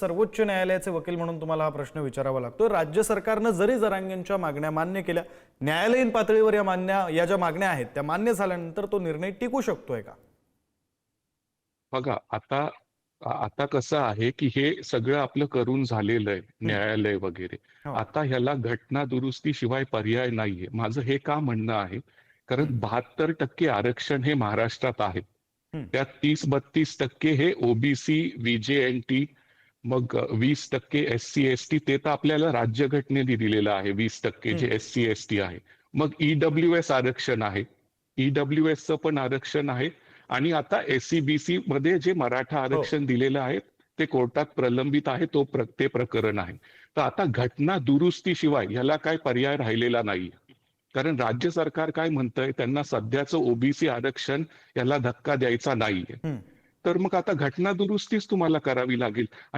सर्वोच्च न्यायालयाचे वकील म्हणून तुम्हाला हा प्रश्न विचारावा लागतो। राज्य सरकारने जरी जरांगेंच्या मागण्या मान्य केल्या, न्यायालयीन पातळीवर या ज्या मागण्या आहेत त्या मान्य झाल्यानंतर तो निर्णय टिकू शकतोय का? बघा आता आता कसं आहे की हे सगळं आपलं करून झालेलं आहे, न्यायालय वगैरे। हो. आता ह्याला घटना दुरुस्ती शिवाय पर्याय नाहीये। माझं हे का म्हणणं आहे, कारण 72% आरक्षण हे महाराष्ट्रात आहे, त्यात 30-32% हे ओबीसी, व्हीजेएनटी, मग 20% एससी एसटी, ते तर आपल्याला राज्यघटनेने दिलेलं आहे। 20% जे एससी एसटी आहे, मग ईडब्ल्यूएस आरक्षण आहे, ईडब्ल्यूएसचं पण आरक्षण आहे, आणि आता एससीबीसी मध्ये जे मराठा हो. आरक्षण दिलेलं आहे ते कोर्टात प्रलंबित आहे, ते प्रकरण आहे। तर आता घटना दुरुस्तीशिवाय ह्याला काय पर्याय राहिलेला नाही, कारण राज्य सरकार काय म्हणतंय, त्यांना सध्याचं ओबीसी आरक्षण याला धक्का द्यायचा नाहीये। तर मग आता घटना दुरुस्तीच तुम्हाला करावी लागेल। आणि